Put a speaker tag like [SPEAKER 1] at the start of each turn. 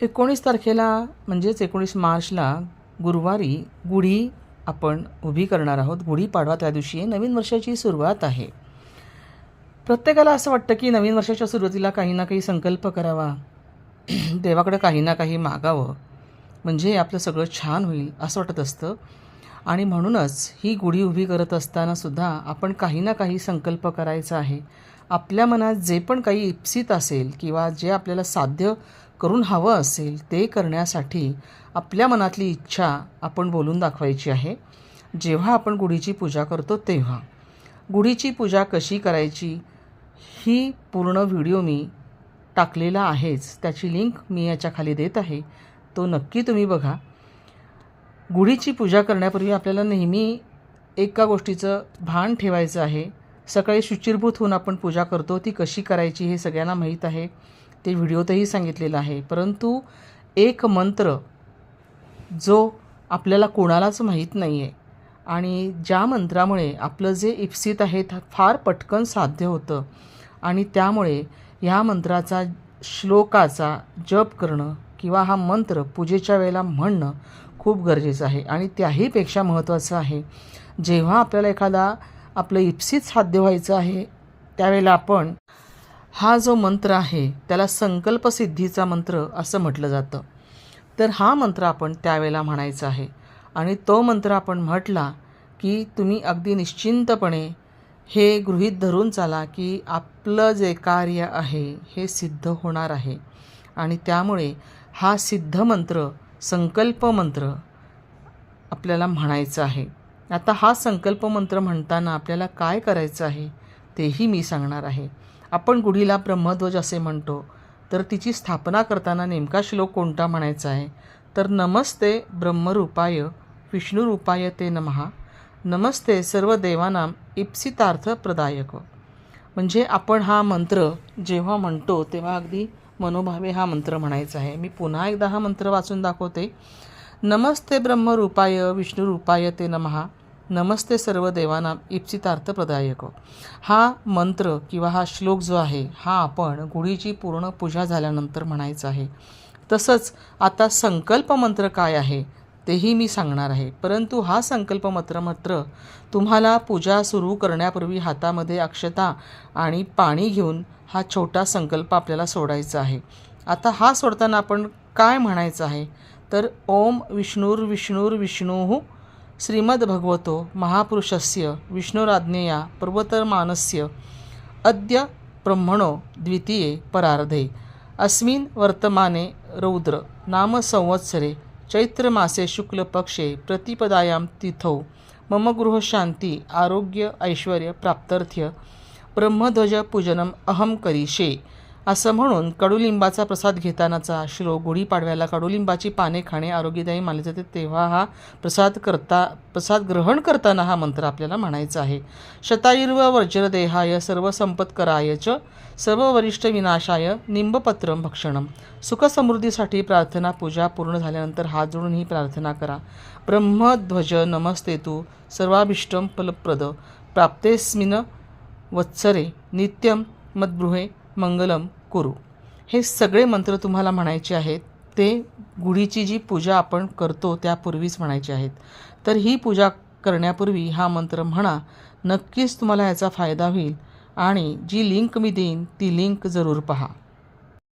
[SPEAKER 1] 19 तारखेला म्हणजेच 19 मार्चला गुरुवारी गुढी आपण उभी करणार आहोत. गुढीपाडवा त्या दिवशी नवीन वर्षाची सुरुवात आहे. प्रत्येकाला असं वाटतं की नवीन वर्षाच्या सुरुवातीला काही ना काही संकल्प करावा, देवाकडे काही ना काही मागावं, म्हणजे आपलं सगळं छान होईल असं वाटत असतं. आणि म्हणूनच ही गुढी उभी करत असतानासुद्धा आपण काही ना काही संकल्प करायचा आहे. आपल्या मनात जे पण काही इप्सित असेल किंवा जे आपल्याला साध्य करून हवं असेल ते करण्यासाठी आपल्या मनातली इच्छा आपण बोलून दाखवायची आहे. जेव्हा आपण गुढीची पूजा करतो तेव्हा गुढीची पूजा कशी करायची ही पूर्ण व्हिडिओ मी टाकलेला आहेच. त्याची लिंक मी याच्या खाली देत आहे, तो नक्की तुम्ही बघा. गुढीची पूजा करण्यापूर्वी आपल्याला नेहमी एका गोष्टीचं भान ठेवायचं आहे. सकाळी शुचिर्भूत होऊन आपण पूजा करतो, ती कशी करायची हे सगळ्यांना माहीत आहे, ते व्हिडिओतही सांगितलेलं आहे. परंतु एक मंत्र जो आपल्याला कोणालाच माहीत नाही आहे आणि ज्या मंत्रामुळे आपलं जे इप्सित आहे फार पटकन साध्य होतं आणि त्यामुळे ह्या मंत्राचा श्लोकाचा जप करणं किंवा हा मंत्र पूजेच्या वेळेला म्हणणं खूप गरजेचं आहे. आणि त्याहीपेक्षा महत्त्वाचं आहे, जेव्हा आपल्याला एखादा आपलं इप्सित साध्य व्हायचं आहे त्यावेळेला आपण हा जो मंत्र आहे त्याला संकल्पसिद्धीचा मंत्र असं म्हटलं जातं. तर हा मंत्र आपण त्यावेळेला म्हणायचा आहे आणि तो मंत्र आपण म्हटला की तुम्ही अगदी निश्चिंतपणे हे गृहीत धरून चाला की आपलं जे कार्य आहे हे सिद्ध होणार आहे. आणि त्यामुळे हा सिद्ध मंत्र, संकल्प मंत्र आपल्याला म्हणायचा आहे. आता हा संकल्प मंत्र म्हणताना आपल्याला काय करायचं आहे तेही मी सांगणार आहे. आपण गुढीला ब्रह्मध्वज असे म्हणतो, तर तिची स्थापना करताना नेमका श्लोक कोणता म्हणायचा आहे तर नमस्ते ब्रह्मरूपाय विष्णुरूपाय ते नमः, नमस्ते सर्व देवानां इप्सितार्थ प्रदायक. म्हणजे आपण हा मंत्र जेव्हा म्हणतो तेव्हा अगदी मनोभावे हा मंत्र म्हणायचा आहे. मी पुन्हा एकदा हा मंत्र वाचून दाखवते. नमस्ते ब्रह्मरूपाय विष्णुरूपाय ते नमः, नमस्ते सर्व देवानां इप्सितार्थ प्रदायक. हा मंत्र किंवा हा श्लोक जो आहे हा आपण गुढीची पूर्ण पूजा झाल्यानंतर म्हणायचा आहे. तसंच आता संकल्प मंत्र काय आहे तेही मी सांगणार आहे. परंतु हा संकल्प मंत्र तुम्हाला पूजा सुरू करण्यापूर्वी हातामध्ये अक्षता आणि पाणी घेऊन हा छोटा संकल्प आपल्याला सोडायचा आहे. आता हा सोडताना आपण काय म्हणायचं आहे तर ओम विष्णुर्विष्णुर्विष्णुः श्रीमद्भगवतो महापुरुषस्य विष्णुराज्ञया पर्वतमानस्य अद्य ब्रह्मणो द्वितीये परार्धे अस्मिन् वर्तमाने रौद्र नाम संवत्सरे चैत्रमासे शुक्लपक्षे प्रतिपदायां तिथौ मम गृहशांती आरोग्य ऐश्वर्य प्राप्त्यर्थ ब्रह्मध्वज पूजनम अहम करिष्ये. असं म्हणून कडुलिंबाचा प्रसाद घेतानाचा श्लोक. गुढीपाडव्याला कडुलिंबाची पाने खाणे आरोग्यदायी मानले जाते, तेव्हा हा प्रसाद ग्रहण करताना हा मंत्र आपल्याला म्हणायचा आहे. शतायुर्व वज्रदेहाय सर्वसंपत्कराय च सर्व वरिष्ठ विनाशाय निंबपत्रम भक्षणम. सुखसमृद्धीसाठी प्रार्थना. पूजा पूर्ण झाल्यानंतर हात जोडून ही प्रार्थना करा. ब्रह्मध्वज नमस्ते तू सर्वाभीष्टं फलप्रद प्राप्तेस्मिन् वत्सरे नित्यं मद्गृहे मंगलम कुरु. हे सगळे मंत्र तुम्हाला म्हणायचे आहेत. ते गुढीची जी पूजा आपण करतो त्यापूर्वीच म्हणायचे आहेत. तर ही पूजा करण्यापूर्वी हा मंत्र म्हणा, नक्कीच तुम्हाला याचा फायदा होईल. आणि जी लिंक मी देईन ती लिंक जरूर पहा.